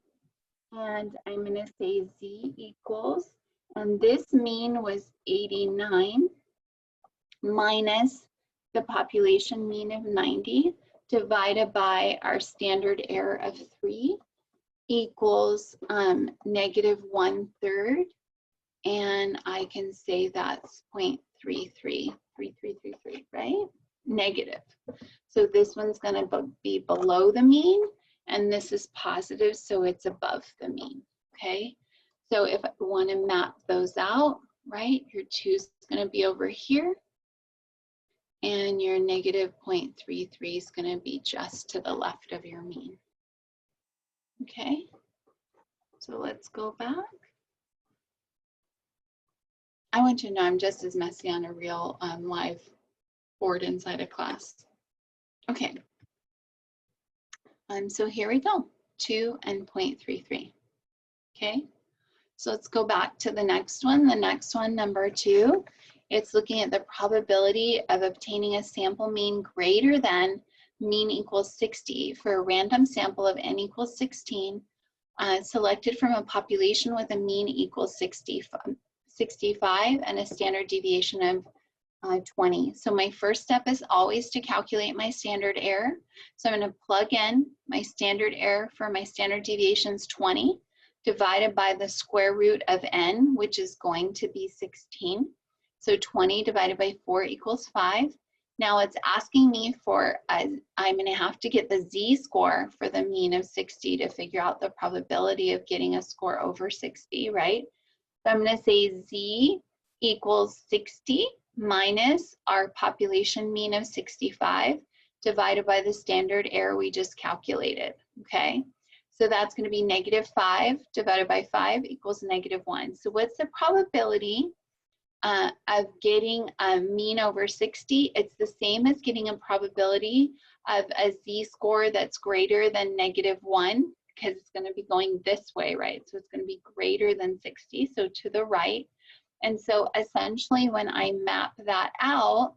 and I'm going to say Z equals, and this mean was 89 minus the population mean of 90 divided by our standard error of 3 equals negative 1/3, and I can say that's 0.33, right? Negative. So this one's going to be below the mean, and this is positive, so it's above the mean, okay? So if I want to map those out, right, your 2 is going to be over here, and your negative 0.33 is going to be just to the left of your mean, okay? So let's go back. I want you to know I'm just as messy on a real live board inside a class. Okay. So here we go, 2 and 0.33. Okay. So let's go back to the next one. The next one, number 2, it's looking at the probability of obtaining a sample mean greater than mean equals 60 for a random sample of n equals 16 selected from a population with a mean equals 65 and a standard deviation of 20. So my first step is always to calculate my standard error. So I'm going to plug in my standard error for my standard deviation is 20 divided by the square root of n, which is going to be 16. So 20 divided by 4 equals 5. Now it's asking me for, I'm going to have to get the z-score for the mean of 60 to figure out the probability of getting a score over 60, right? So I'm going to say z equals 60 minus our population mean of 65 divided by the standard error we just calculated, okay? So that's going to be negative 5 divided by 5 equals negative 1. So what's the probability of getting a mean over 60? It's the same as getting a probability of a z-score that's greater than negative 1, because it's going to be going this way, right? So it's going to be greater than 60, so to the right. And so essentially when I map that out,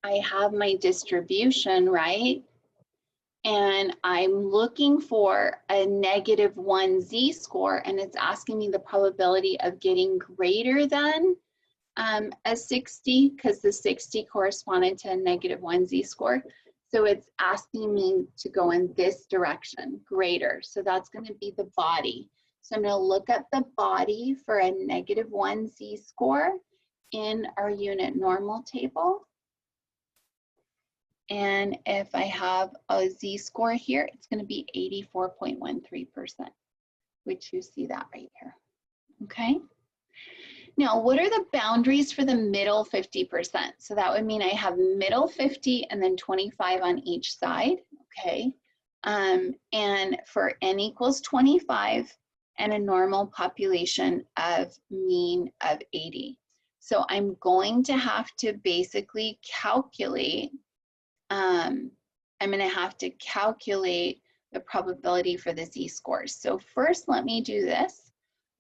I have my distribution, right? And I'm looking for a negative 1 z-score, and it's asking me the probability of getting greater than a 60, because the 60 corresponded to a negative 1 z-score. So it's asking me to go in this direction, greater. So that's going to be the body. So I'm going to look at the body for a negative 1 z-score in our unit normal table. And if I have a z-score here, it's going to be 84.13%, which you see that right here. Okay. Now, what are the boundaries for the middle 50%? So that would mean I have middle 50 and then 25 on each side. Okay. And for n equals 25 and a normal population of mean of 80. So I'm going to have to basically calculate I'm going to have to calculate the probability for the z-scores. So first, let me do this.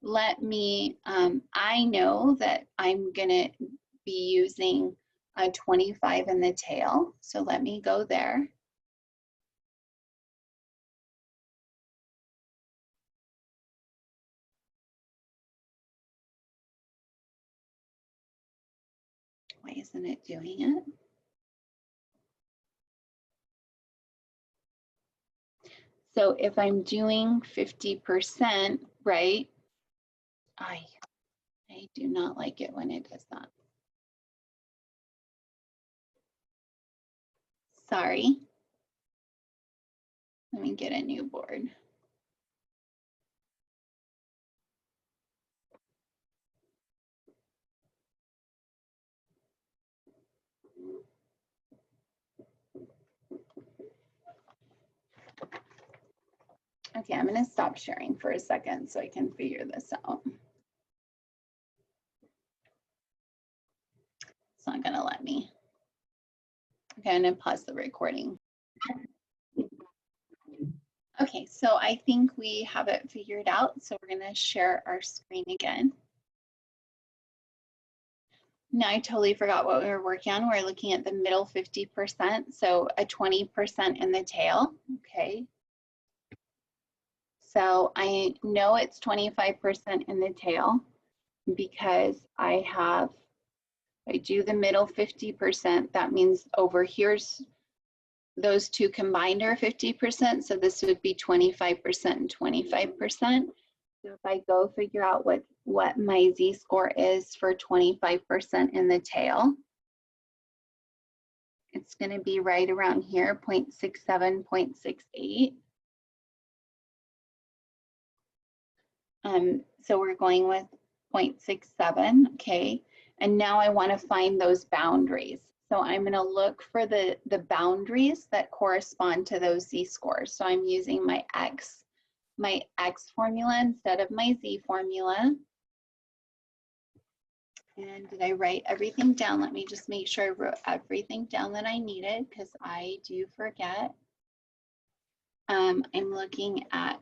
Let me, I know that I'm going to be using a 25 in the tail. So let me go there. Why isn't it doing it? So if I'm doing 50%, right? I do not like it when it does that. Sorry. Let me get a new board. Okay, I'm going to stop sharing for a second so I can figure this out. It's not going to let me. Okay, I'm going to pause the recording. Okay, so I think we have it figured out. So we're going to share our screen again. Now I totally forgot what we were working on. We're looking at the middle 50%, so a 20% in the tail, okay? So I know it's 25% in the tail because I do the middle 50%, that means over here's those two combined are 50%, so this would be 25% and 25%. So if I go figure out what my z-score is for 25% in the tail, it's going to be right around here, 0.67, 0.68. So we're going with 0.67, okay? And now I want to find those boundaries. So I'm going to look for the boundaries that correspond to those z-scores. So I'm using my x formula instead of my z formula. And did I write everything down? Let me just make sure I wrote everything down that I needed because I do forget. I'm looking at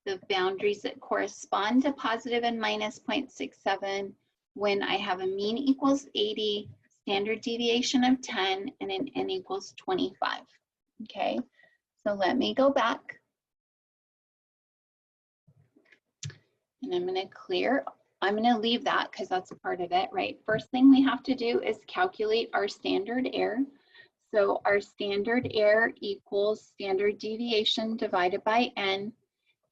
the boundaries that correspond to positive and minus 0.67 when I have a mean equals 80, standard deviation of 10, and an n equals 25. Okay, so let me go back. And I'm going to leave that because that's a part of it, right? First thing we have to do is calculate our standard error. So our standard error equals standard deviation divided by n,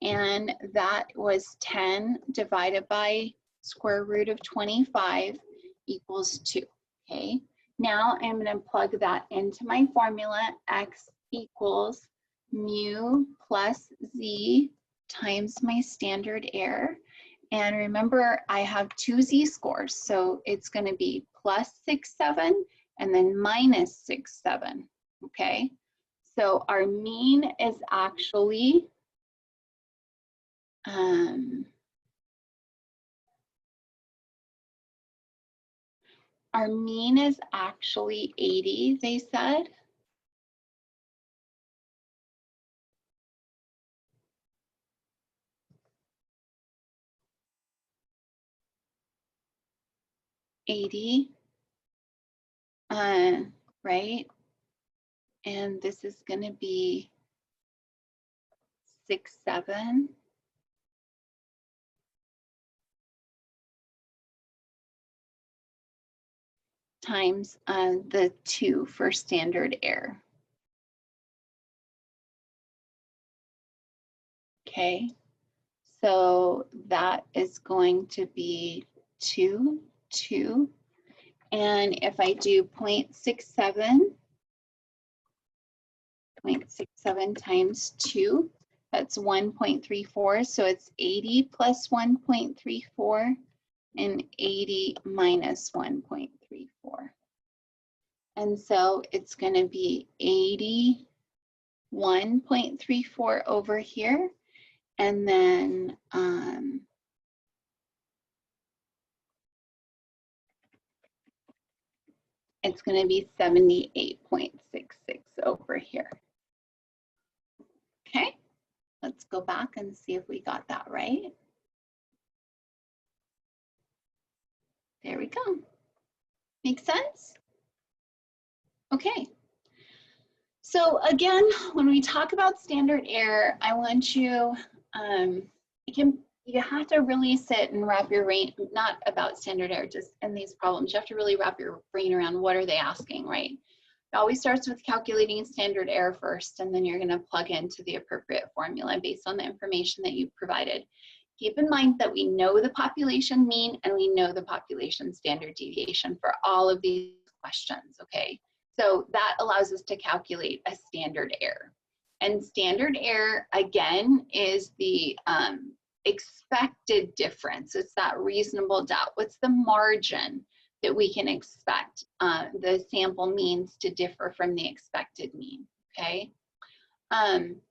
and that was 10 divided by square root of 25 equals 2, okay? Now I'm going to plug that into my formula. X equals mu plus z times my standard error. And remember, I have two z-scores, so it's going to be plus 67 and then minus 67, okay? So our mean is actually our mean is actually 80, they said. Right? And this is going to be 67. Times the 2 for standard error. Okay, so that is going to be 2, 2. And if I do 0.67 times 2, that's 1.34. So it's 80 plus 1.34 and 80 minus 1.34. And so it's going to be 81.34 over here. And then it's going to be 78.66 over here. Okay, let's go back and see if we got that right. There we go. Make sense? Okay. So again, when we talk about standard error, I want you, you have to really sit and wrap your brain, not about standard error, just in these problems, you have to really wrap your brain around what are they asking, right? It always starts with calculating standard error first, and then you're gonna plug into the appropriate formula based on the information that you've provided. Keep in mind that we know the population mean and we know the population standard deviation for all of these questions, okay? So that allows us to calculate a standard error. And standard error, again, is the expected difference. It's that reasonable doubt. What's the margin that we can expect the sample means to differ from the expected mean, okay?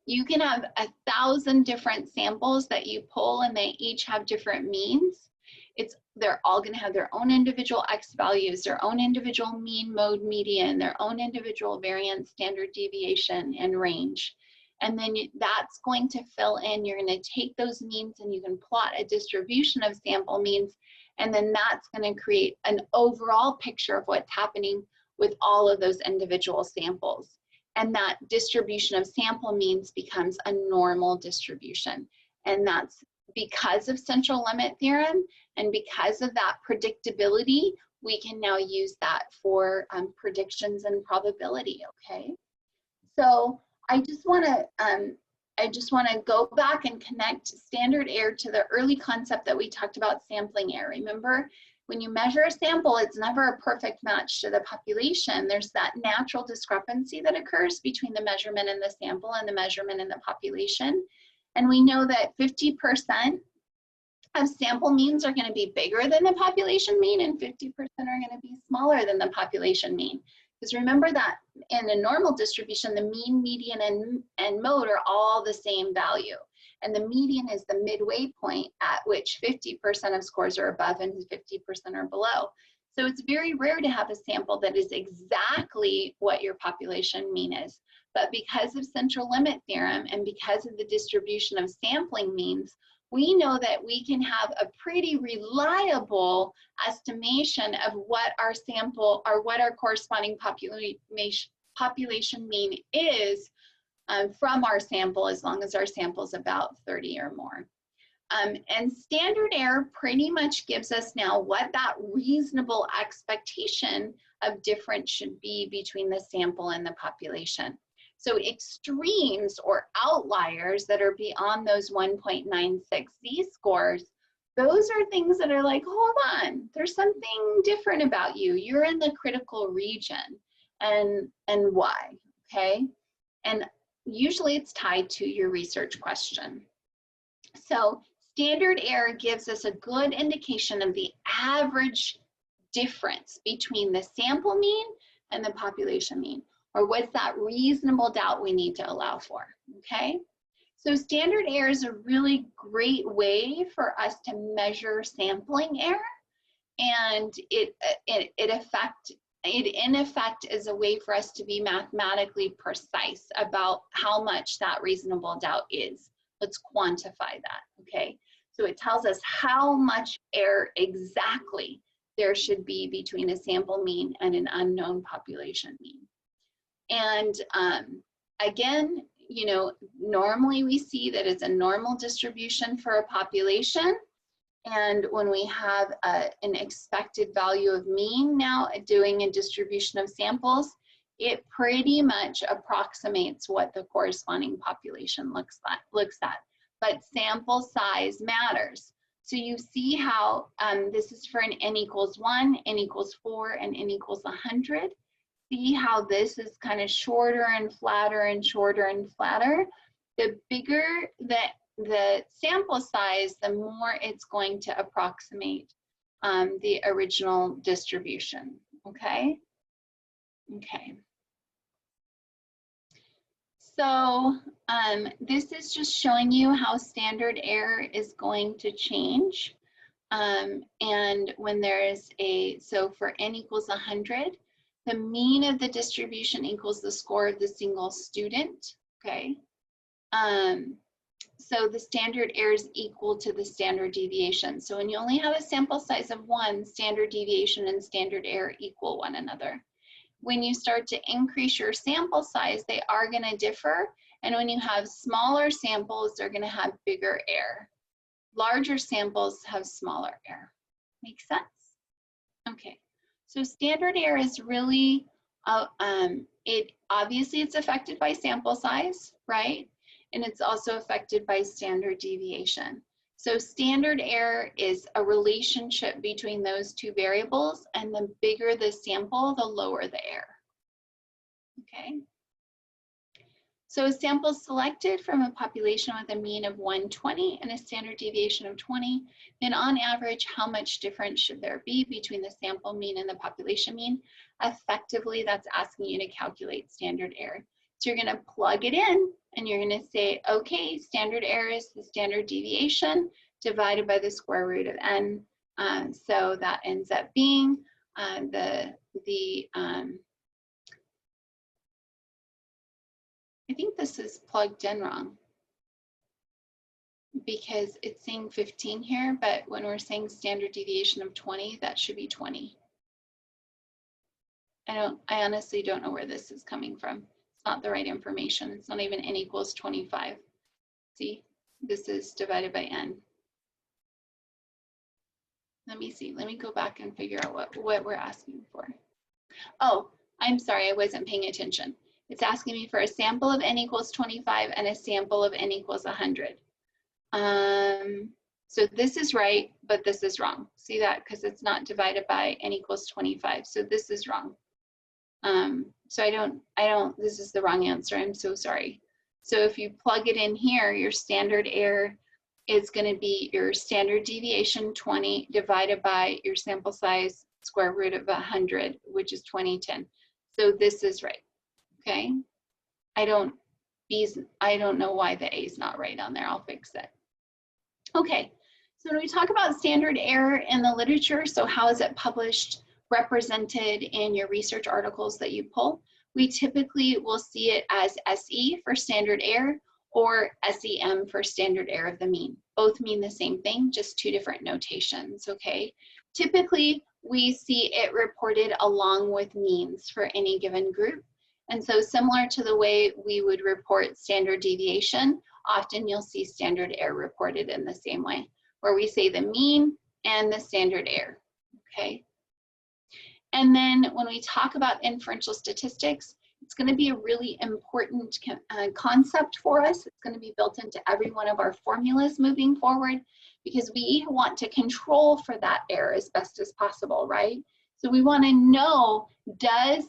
You can have 1,000 different samples that you pull and they each have different means. They're all going to have their own individual X values, their own individual mean, mode, median, their own individual variance, standard deviation, and range. And then that's going to fill in, you're going to take those means and you can plot a distribution of sample means, And then that's going to create an overall picture of what's happening with all of those individual samples. And that distribution of sample means becomes a normal distribution. And that's because of central limit theorem, and because of that predictability, we can now use that for predictions and probability, okay? So I just want to go back and connect standard error to the early concept that we talked about, sampling error. Remember, when you measure a sample, it's never a perfect match to the population. There's that natural discrepancy that occurs between the measurement in the sample and the measurement in the population. And we know that 50% of sample means are going to be bigger than the population mean, and 50% are going to be smaller than the population mean. Because remember that in a normal distribution, the mean, median, and mode are all the same value. And the median is the midway point at which 50% of scores are above and 50% are below. So it's very rare to have a sample that is exactly what your population mean is. But because of central limit theorem and because of the distribution of sampling means, we know that we can have a pretty reliable estimation of what our sample or what our corresponding population mean is from our sample, as long as our sample is about 30 or more. And standard error pretty much gives us now what that reasonable expectation of difference should be between the sample and the population. So extremes or outliers that are beyond those 1.96 Z-scores, those are things that are like, hold on, there's something different about you. You're in the critical region, and why, okay? And usually it's tied to your research question. So standard error gives us a good indication of the average difference between the sample mean and the population mean, or what's that reasonable doubt we need to allow for, okay? So standard error is a really great way for us to measure sampling error, and it in effect is a way for us to be mathematically precise about how much that reasonable doubt is. Let's quantify that, okay? So it tells us how much error exactly there should be between a sample mean and an unknown population mean. And again, you know, normally we see that it's a normal distribution for a population. And when we have an expected value of mean now doing a distribution of samples, it pretty much approximates what the corresponding population looks at. But sample size matters. So you see how this is for an n equals 1, n equals 4, and n equals 100. See how this is kind of shorter and flatter and shorter and flatter. The bigger the sample size, the more it's going to approximate the original distribution, okay? Okay. So this is just showing you how standard error is going to change. And when there is so for n equals 100, the mean of the distribution equals the score of the single student, okay? So the standard error is equal to the standard deviation. So when you only have a sample size of 1, standard deviation and standard error equal one another. When you start to increase your sample size, they are going to differ. And when you have smaller samples, they're going to have bigger error. Larger samples have smaller error. Make sense? Okay. So standard error is really, obviously it's affected by sample size, right? And it's also affected by standard deviation. So standard error is a relationship between those two variables, and the bigger the sample, the lower the error, okay? So a sample selected from a population with a mean of 120 and a standard deviation of 20, then on average, how much difference should there be between the sample mean and the population mean? Effectively, that's asking you to calculate standard error. So you're gonna plug it in and you're gonna say, okay, standard error is the standard deviation divided by the square root of n. So that ends up being I think this is plugged in wrong. because it's saying 15 here, but when we're saying standard deviation of 20, that should be 20. I honestly don't know where this is coming from. It's not the right information. It's not even n equals 25. See, this is divided by n. Let me see. Let me go back and figure out what we're asking for. Oh, I'm sorry. I wasn't paying attention. It's asking me for a sample of n equals 25 and a sample of n equals 100. So this is right, but this is wrong. See that? Because it's not divided by n equals 25. So this is wrong. So this is the wrong answer. I'm so sorry. So if you plug it in here, your standard error is going to be your standard deviation 20 divided by your sample size square root of 100, which is 2010. So this is right. Okay. I don't know why the A is not right on there. I'll fix it. Okay. So when we talk about standard error in the literature, so how is it published, represented in your research articles that you pull? We typically will see it as SE for standard error or SEM for standard error of the mean. Both mean the same thing, just two different notations, okay? Typically, we see it reported along with means for any given group. And so similar to the way we would report standard deviation, often you'll see standard error reported in the same way, where we say the mean and the standard error, okay? And then when we talk about inferential statistics, it's going to be a really important concept for us. It's going to be built into every one of our formulas moving forward because we want to control for that error as best as possible, right? So we want to know, does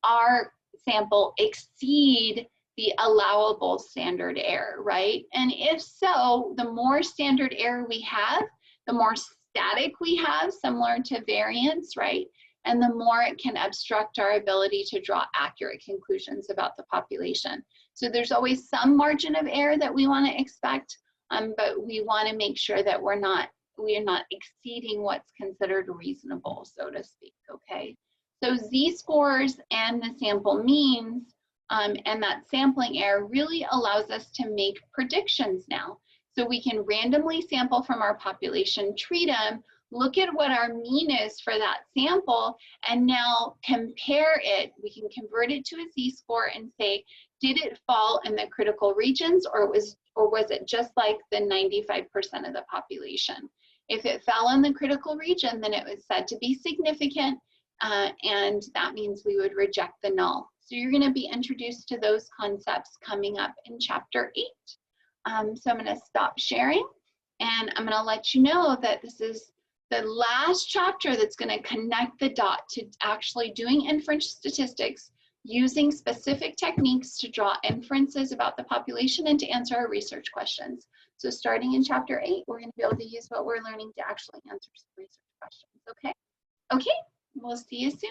our sample exceed the allowable standard error, right? And if so, the more standard error we have, the more static we have, similar to variance, right? And the more it can obstruct our ability to draw accurate conclusions about the population. So there's always some margin of error that we want to expect, but we want to make sure that we are not exceeding what's considered reasonable, so to speak, okay? So z-scores and the sample means and that sampling error really allows us to make predictions now. So we can randomly sample from our population, treat them, look at what our mean is for that sample, and now compare it. We can convert it to a z-score and say, did it fall in the critical regions or was it just like the 95% of the population? If it fell in the critical region, then it was said to be significant, and that means we would reject the null. So you're going to be introduced to those concepts coming up in chapter 8. So I'm going to stop sharing, and I'm going to let you know that this is the last chapter that's going to connect the dot to actually doing inference statistics using specific techniques to draw inferences about the population and to answer our research questions. So starting in chapter 8, we're going to be able to use what we're learning to actually answer some research questions, okay? Okay, we'll see you soon.